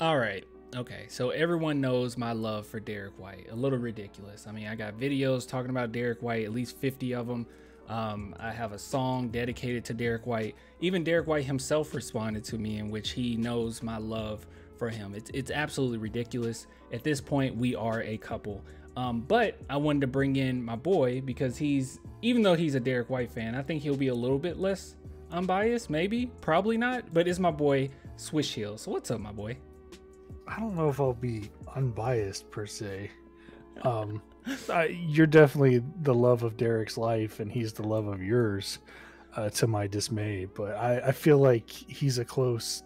All right. Okay. So everyone knows my love for Derrick White. A little ridiculous. I mean, I got videos talking about Derrick White, at least 50 of them. I have a song dedicated to Derrick White. Even Derrick White himself responded to me, in which he knows my love for him. It's absolutely ridiculous. At this point, we are a couple. But I wanted to bring in my boy because even though he's a Derrick White fan, I think he'll be a little bit less unbiased, maybe, probably not. But it's my boy Swish Hill. So what's up, my boy? I don't know if I'll be unbiased per se. You're definitely the love of Derrick's life, and he's the love of yours, to my dismay. But I feel like he's a close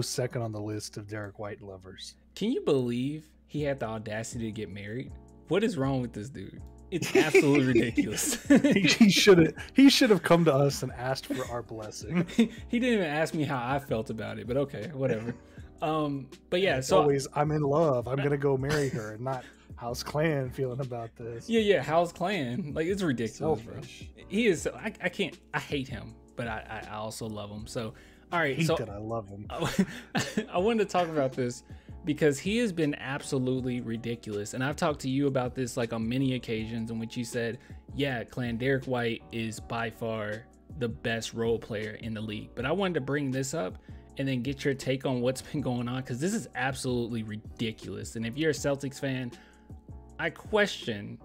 second on the list of Derrick White lovers. Can you believe he had the audacity to get married? What is wrong with this dude? It's absolutely ridiculous. He should have come to us and asked for our blessing. He didn't even ask me how I felt about it, but okay, whatever. But yeah, it's always I'm in love, I'm gonna go marry her, and not how's Clan feeling about this. Yeah, how's Clan? Like, it's ridiculous. Selfish. Bro. He is. I hate him, but I also love him. So all right, I love him. I wanted to talk about this because he has been absolutely ridiculous, and I've talked to you about this like on many occasions in which you said, yeah, Clan, Derrick White is by far the best role player in the league. But I wanted to bring this up and then get your take on what's been going on, because this is absolutely ridiculous. And if you're a Celtics fan, I question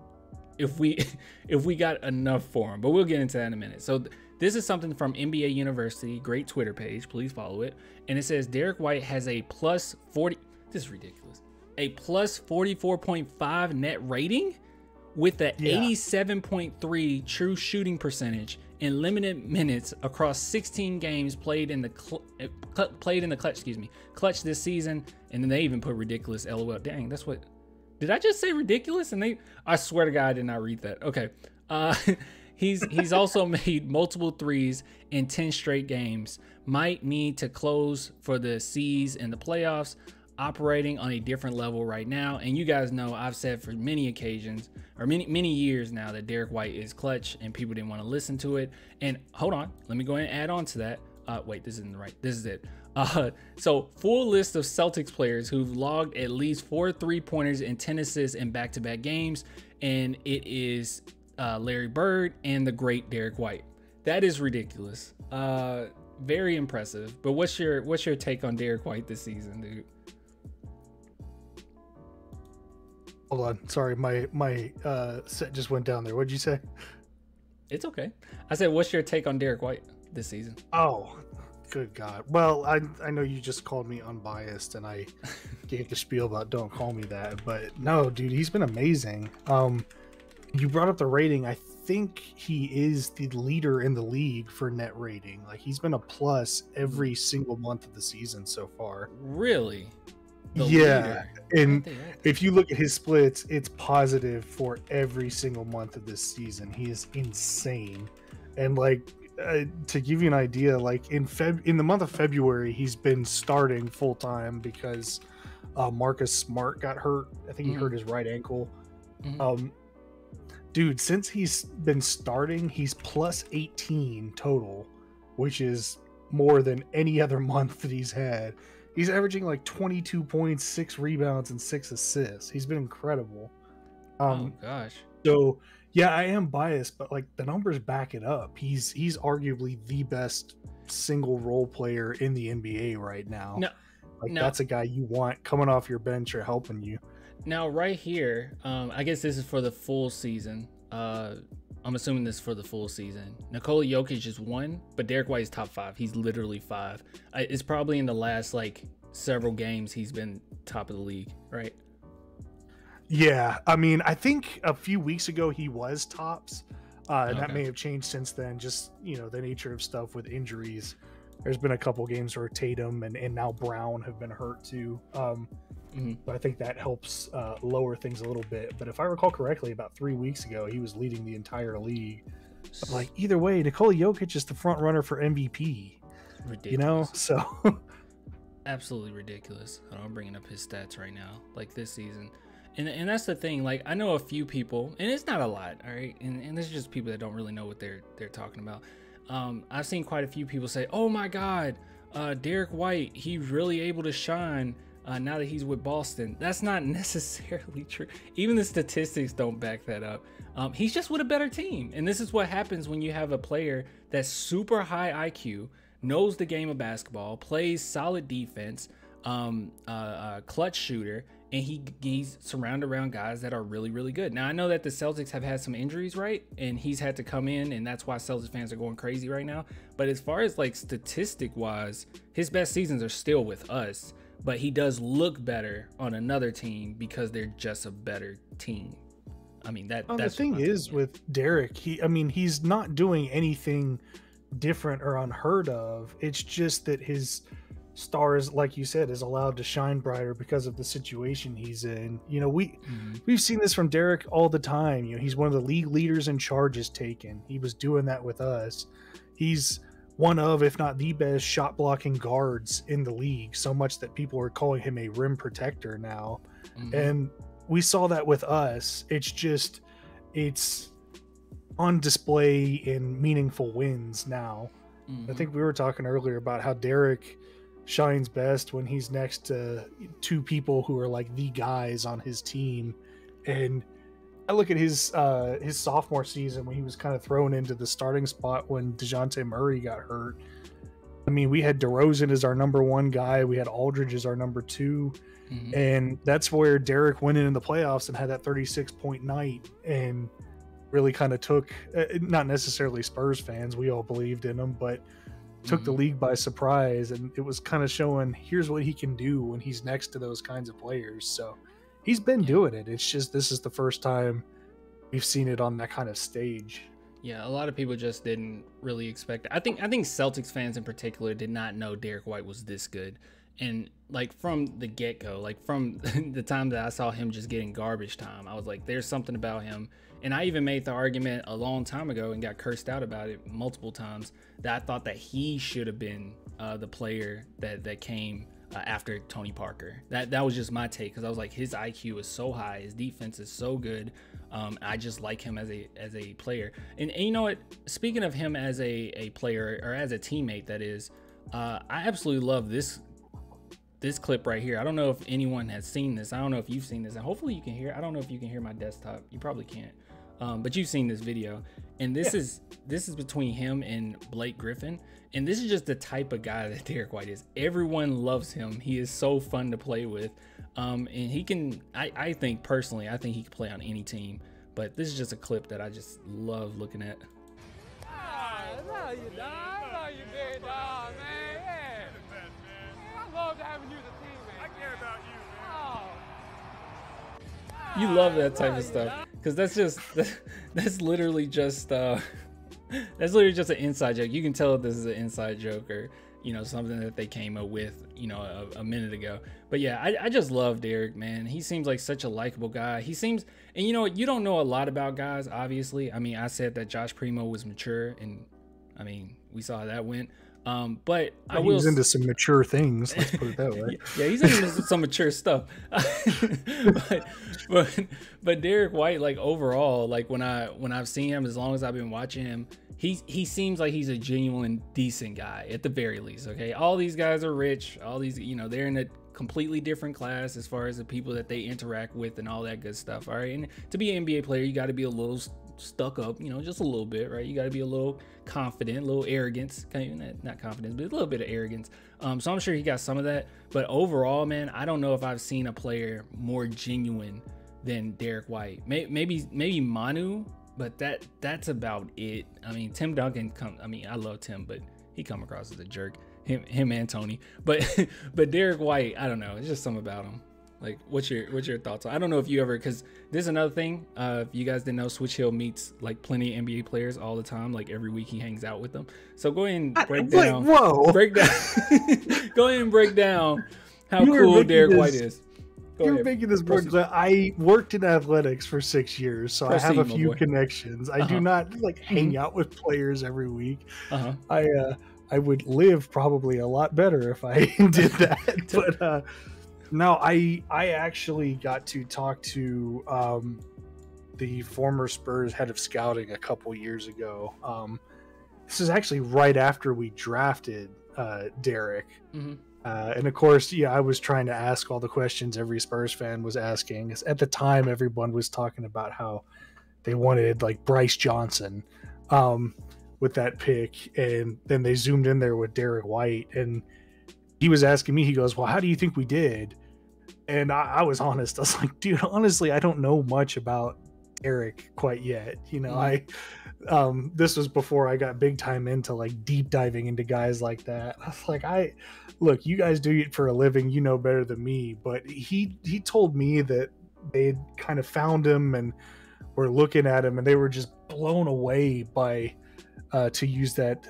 if we got enough for him, but we'll get into that in a minute. So this is something from NBA University, great Twitter page, please follow it. And it says Derrick White has a plus 40, this is ridiculous, a plus 44.5 net rating with a 87.3 true shooting percentage in limited minutes across 16 games played in the clutch this season. And then they even put ridiculous LOL. Dang, that's what, did I just say ridiculous? And I swear to God, I did not read that. Okay. He's also made multiple threes in 10 straight games. Might need to close for the C's in the playoffs, operating on a different level right now. And you guys know I've said for many occasions, or many years now, that Derrick White is clutch, and people didn't want to listen to it. And hold on, let me go ahead and add on to that. Wait, this isn't right. This is it. So full list of Celtics players who've logged at least 4 3-pointers and 10 assists in back-to-back games, and it is Larry Bird and the great Derrick White. That is ridiculous. Very impressive. But what's your take on Derrick White this season, dude? Hold on, sorry, my set just went down there. What'd you say? It's okay. I said, what's your take on Derrick White this season? Oh, good God. Well, I know you just called me unbiased, and I gave the spiel about don't call me that, but no, dude, he's been amazing. You brought up the rating. I think he is the leader in the league for net rating. Like, he's been a plus every single month of the season so far. Really? Yeah, and if you look at his splits, it's positive for every single month of this season. He is insane. And like, to give you an idea, like in the month of February, he's been starting full time because Marcus Smart got hurt. I think he hurt his right ankle. Dude, since he's been starting, he's plus 18 total, which is more than any other month that he's had. He's averaging like 22 points, 6 rebounds, and 6 assists. He's been incredible. Oh gosh. So yeah, I am biased, but like the numbers back it up. He's arguably the best single role player in the NBA right now. That's a guy you want coming off your bench or helping you. Now right here, I guess this is for the full season. I'm assuming this is for the full season. Nikola Jokic is 1, but Derrick White is top 5. He's literally 5. It's probably in the last like several games he's been top of the league, right? Yeah, I mean, I think a few weeks ago he was tops, and that may have changed since then. Just, you know, the nature of stuff with injuries. There's been a couple games where Tatum and now Brown have been hurt too. But I think that helps lower things a little bit. But if I recall correctly, about 3 weeks ago, he was leading the entire league. But like, either way, Nikola Jokic is the front runner for MVP. Ridiculous. You know, so absolutely ridiculous. I'm bringing up his stats right now, like this season. And that's the thing. Like, I know a few people, and it's not a lot, all right. And it's just people that don't really know what they're talking about. I've seen quite a few people say, "Oh my God, Derrick White, he's really able to shine now that he's with Boston. That's not necessarily true. Even the statistics don't back that up. He's just with a better team. And this is what happens when you have a player that's super high IQ, knows the game of basketball, plays solid defense, clutch shooter, and he's surrounded around guys that are really, really good. Now, I know that the Celtics have had some injuries, right? And he's had to come in, and that's why Celtics fans are going crazy right now. But as far as like statistic-wise, his best seasons are still with us. But he does look better on another team because they're just a better team. I mean, that's the thing is with Derrick, he's not doing anything different or unheard of. It's just that his stars, like you said, is allowed to shine brighter because of the situation he's in. We've seen this from Derrick all the time. He's one of the league leaders in charges taken. He was doing that with us. He's one of, if not the best shot blocking guards in the league, so much that people are calling him a rim protector now. And we saw that with us. It's on display in meaningful wins now. I think we were talking earlier about how Derrick shines best when he's next to two people who are like the guys on his team. And I look at his sophomore season when he was kind of thrown into the starting spot when DeJounte Murray got hurt. I mean, we had DeRozan as our number one guy. We had Aldridge as our number two. And that's where Derrick went in the playoffs and had that 36-point night and really kind of took, not necessarily Spurs fans, we all believed in him, but took the league by surprise. And it was kind of showing, here's what he can do when he's next to those kinds of players. So he's been doing it. It's just, this is the first time we've seen it on that kind of stage. Yeah, a lot of people just didn't really expect it. I think Celtics fans in particular did not know Derrick White was this good. And like from the get-go, like from the time that I saw him just getting garbage time, I was like, there's something about him. And I even made the argument a long time ago and got cursed out about it multiple times that I thought that he should have been the player that came after Tony Parker. That was just my take, because I was like, his IQ is so high, his defense is so good. I just like him as a player. And you know what? Speaking of him as a player, or as a teammate, that is, I absolutely love this clip right here. I don't know if anyone has seen this. I don't know if you've seen this, and hopefully you can hear. I don't know if you can hear my desktop. You probably can't. But you've seen this video, and this is between him and Blake Griffin, and this is just the type of guy that Derrick White is. Everyone loves him. He is so fun to play with, and he can. I think personally, I think he can play on any team. But this is just a clip that I just love looking at. I love you, dog. I love you, big dog, man. Yeah. I love having you as a teammate. I care about you, man. You love that type of stuff, because that's literally just an inside joke. You can tell if this is an inside joke, or something that they came up with a minute ago. But yeah, I just love Derrick, man. He seems like such a likable guy. He seems, and you don't know a lot about guys, obviously. I mean, I said that Josh Primo was mature, and I mean, we saw how that went. But I will. He's into some mature things. Let's put it that way. Yeah, he's into some mature stuff. but Derrick White, like overall, like when I've seen him, as long as I've been watching him, he seems like he's a genuine decent guy at the very least. Okay, all these guys are rich. All these, they're in a completely different class as far as the people that they interact with and all that good stuff. All right, and to be an NBA player, you got to be a little stuck up, just a little bit, right? You got to be a little confident, a little arrogance, not confidence, but a little bit of arrogance. So I'm sure he got some of that, but overall, man, I don't know if I've seen a player more genuine than Derrick White. Maybe Manu, but that's about it. I mean, Tim Duncan I love Tim, but he come across as a jerk, him and Tony, but Derrick White, I don't know, it's just something about him. Like, what's your thoughts? I don't know if you ever, because there's another thing. If you guys didn't know, Switch Hill meets like plenty of NBA players all the time. Like every week he hangs out with them. So go ahead and break down. Go ahead and break down how cool Derrick White is. You're making this more. I worked in athletics for 6 years, so I have a few connections. I do not hang out with players every week. I would live probably a lot better if I did that, but. No, I actually got to talk to the former Spurs head of scouting a couple years ago. This is actually right after we drafted Derrick. And of course, yeah, I was trying to ask all the questions every Spurs fan was asking. At the time, everyone was talking about how they wanted like Bryce Johnson with that pick, and then they zoomed in there with Derrick White, and he was asking me, he goes, well, how do you think we did? And I was honest. I was like, dude, honestly, I don't know much about Derrick quite yet. You know, this was before I got big time into like deep diving into guys like that. I was like, look, you guys do it for a living, you know better than me. But he told me that they'd kind of found him and were looking at him, and they were just blown away by, to use that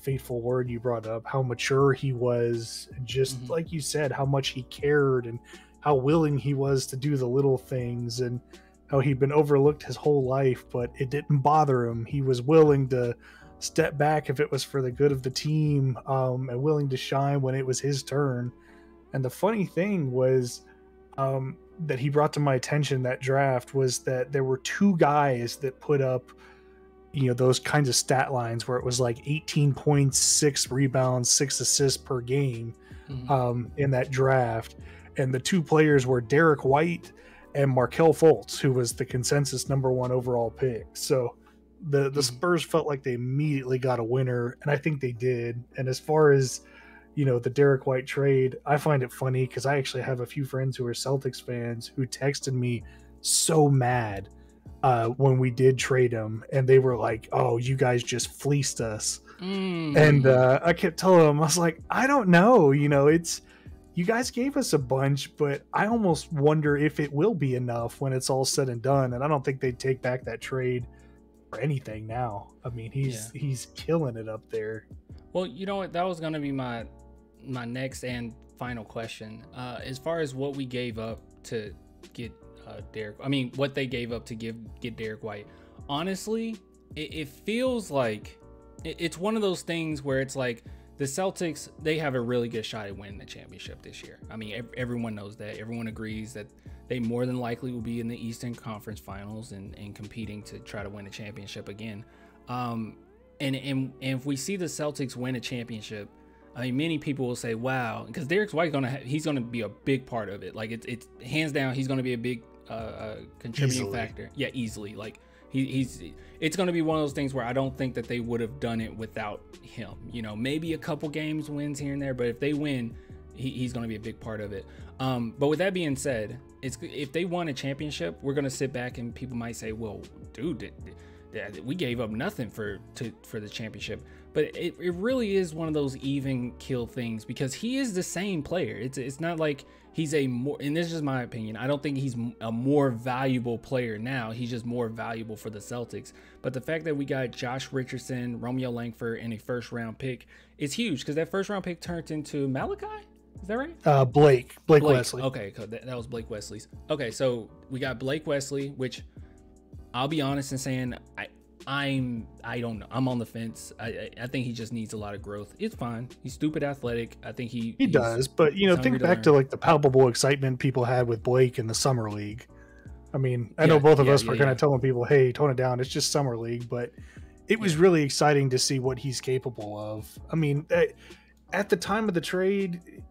fateful word you brought up, how mature he was, just like you said, how much he cared and how willing he was to do the little things, and how he'd been overlooked his whole life, but it didn't bother him. He was willing to step back if it was for the good of the team, and willing to shine when it was his turn. And the funny thing was, that he brought to my attention that draft, was that there were two guys that put up, you know, those kinds of stat lines where it was like 18 points, 6 rebounds, 6 assists per game in that draft. And the two players were Derrick White and Markelle Fultz, who was the consensus #1 overall pick. So the Spurs felt like they immediately got a winner, and I think they did. And as far as, you know, the Derrick White trade, I find it funny because I actually have a few friends who are Celtics fans who texted me so mad when we did trade him, and they were like, oh, you guys just fleeced us. And I kept telling them, I was like, I don't know, you know, you guys gave us a bunch, but I almost wonder if it will be enough when it's all said and done. And I don't think they'd take back that trade for anything now. I mean, he's killing it up there. Well, you know what, that was going to be my next and final question. As far as what we gave up to get Derrick, I mean, what they gave up to get Derrick White, honestly, it feels like it's one of those things where it's like the Celtics, they have a really good shot at winning the championship this year. I mean, everyone knows that. Everyone agrees that they more than likely will be in the Eastern Conference Finals and competing to try to win a championship again. And if we see the Celtics win a championship, I mean, many people will say, wow, because Derrick White's he's going to be a big part of it. Like, it's hands down, he's going to be a big contributing factor. Yeah, easily. Like, it's going to be one of those things where I don't think that they would have done it without him. You know, maybe a couple games wins here and there, but if they win, he's going to be a big part of it. But with that being said, if they won a championship, we're going to sit back and people might say, well, dude, we gave up nothing for the championship. But it really is one of those even kill things, because he is the same player. It's not like he's a more, and this is just my opinion, I don't think he's a more valuable player now. He's just more valuable for the Celtics. But the fact that we got Josh Richardson, Romeo Langford, and a first-round pick is huge, because that first-round pick turned into Malachi? Is that right? Blake Wesley. Okay, that was Blake Wesley's. Okay, so we got Blake Wesley, which I'll be honest in saying I don't know. I'm on the fence. I think he just needs a lot of growth. It's fine. He's stupid athletic. I think he does. But, you know, think back to like the palpable excitement people had with Blake in the summer league. I mean, I know both of us were kind of telling people, hey, tone it down. It's just summer league. But it was really exciting to see what he's capable of. I mean, at the time of the trade,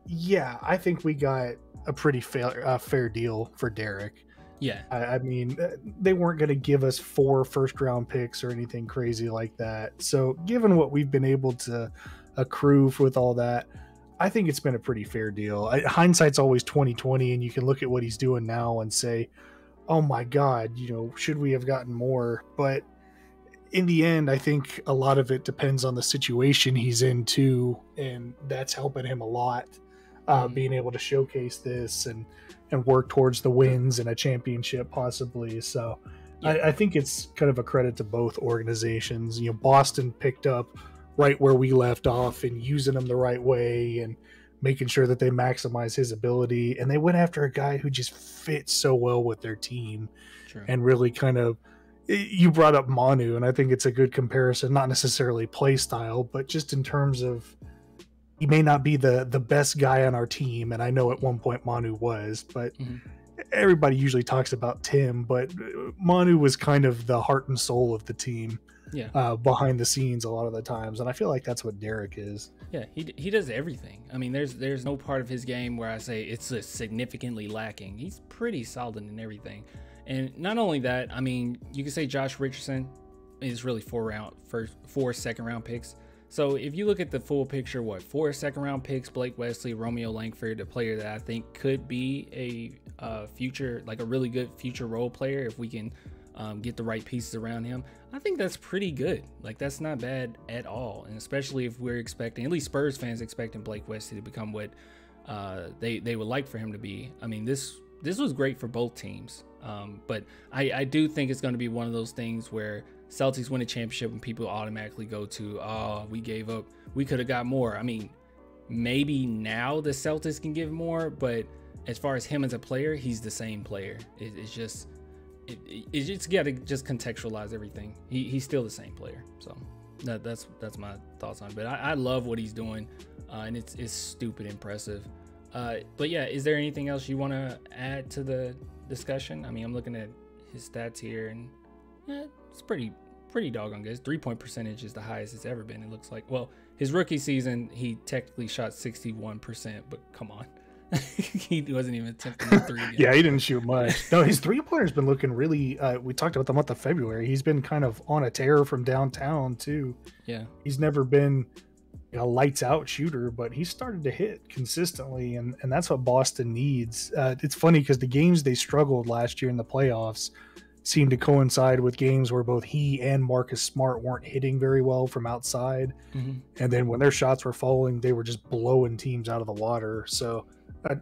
I think we got a pretty fair deal for Derrick. Yeah. I mean, they weren't going to give us 4 first-round picks or anything crazy like that. So given what we've been able to accrue with all that, I think it's been a pretty fair deal. Hindsight's always 20/20, and you can look at what he's doing now and say, oh my God, you know, should we have gotten more? But in the end, I think a lot of it depends on the situation he's in too, and that's helping him a lot, being able to showcase this and work towards the wins and a championship possibly. So I think it's kind of a credit to both organizations. You know, Boston picked up right where we left off and using him the right way and making sure that they maximize his ability. And they went after a guy who just fits so well with their team. True. And really kind of, you brought up Manu, and I think it's a good comparison, not necessarily play style, but just in terms of, he may not be the best guy on our team, and I know at one point Manu was, but everybody usually talks about Tim, but Manu was kind of the heart and soul of the team. behind the scenes a lot of the times, and I feel like that's what Derrick is. Yeah, he does everything. I mean, there's no part of his game where I say it's significantly lacking. He's pretty solid in everything. And not only that, I mean, you could say Josh Richardson is really 4 second-round picks. So if you look at the full picture, 4 second-round picks, Blake Wesley, Romeo Langford, a player that I think could be a future, like a really good future role player if we can get the right pieces around him. I think that's pretty good. Like, that's not bad at all. And especially if we're expecting, at least Spurs fans expecting Blake Wesley to become what they would like for him to be. I mean, this was great for both teams. But I do think it's going to be one of those things where Celtics win a championship and people automatically go to, oh, we gave up, we could have got more. I mean, maybe now the Celtics can give more, but as far as him as a player, he's the same player. It's just got to just contextualize everything. He's still the same player. So that's my thoughts on it. But I love what he's doing, and it's stupid impressive. But yeah, is there anything else you want to add to the discussion? I mean, I'm looking at his stats here, and yeah, it's pretty doggone good. His 3-point percentage is the highest it's ever been, it looks like. Well, his rookie season, he technically shot 61%, but come on. He wasn't even attempting a three. Yeah, he didn't shoot much. No, his 3-pointer's been looking really, we talked about the month of February. He's been kind of on a tear from downtown, too. Yeah. He's never been a lights out shooter, but he started to hit consistently, and that's what Boston needs. It's funny because the games they struggled last year in the playoffs seemed to coincide with games where both he and Marcus Smart weren't hitting very well from outside. Mm-hmm. And then when their shots were falling, they were just blowing teams out of the water. So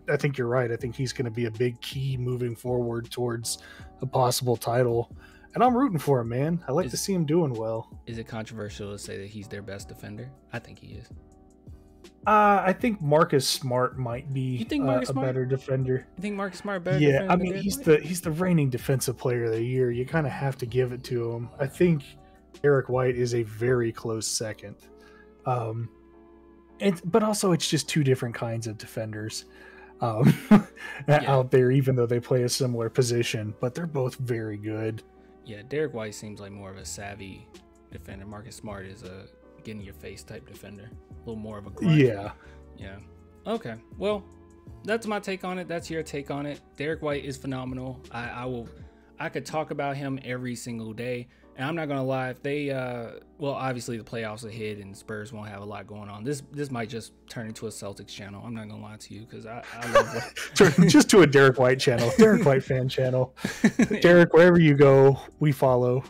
I think you're right. I think he's going to be a big key moving forward towards a possible title. And I'm rooting for him, man. I like to see him doing well. Is it controversial to say that he's their best defender? I think he is. I think Marcus Smart might be a better defender. You think Marcus Smart better? Yeah, I mean, he's the reigning defensive player of the year. You kind of have to give it to him. I think Derrick White is a very close second. But also it's just two different kinds of defenders out there, even though they play a similar position. But they're both very good. Yeah, Derrick White seems like more of a savvy defender. Marcus Smart is a get in your face type defender, a little more of a grind. Yeah. Okay, well, that's my take on it. That's your take on it. Derrick White is phenomenal. I could talk about him every single day, and I'm not gonna lie. If they well, obviously the playoffs are ahead and Spurs won't have a lot going on. This might just turn into a Celtics channel. I'm not gonna lie to you because I love what... just to a Derrick White channel, Derrick White fan channel. Derrick, wherever you go, we follow.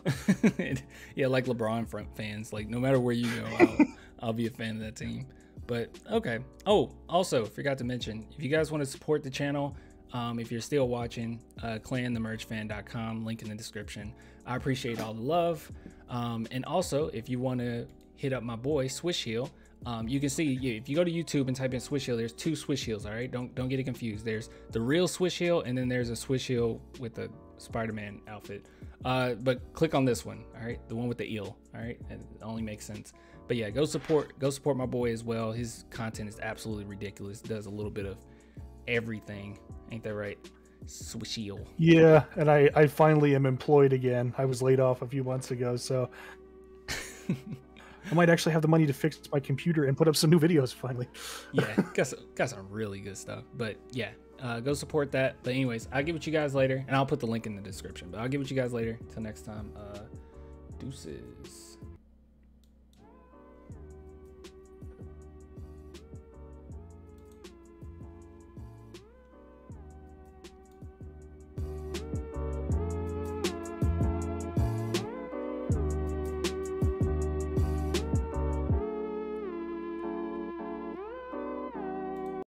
Yeah, like LeBron fans. Like, no matter where you go, I'll be a fan of that team. But okay. Oh, also forgot to mention, if you guys want to support the channel, if you're still watching, clanthemerchfan.com, link in the description. I appreciate all the love. And also, if you want to hit up my boy Swish Heel, you can see, if you go to YouTube and type in Swish Heel, there's 2 Swish Heels. All right, don't get it confused. There's the real Swish Heel, and then there's a Swish Heel with a Spider-Man outfit. But click on this one. All right, the one with the eel. All right, it only makes sense. But yeah, go support my boy as well. His content is absolutely ridiculous. Does a little bit of everything. Ain't that right? Swish Heel. Yeah, and I finally am employed again. I was laid off a few months ago, so I might actually have the money to fix my computer and put up some new videos finally. Yeah, got some really good stuff. But yeah, go support that. But anyways, I'll get with you guys later, and I'll put the link in the description. But I'll get with you guys later. Till next time, deuces.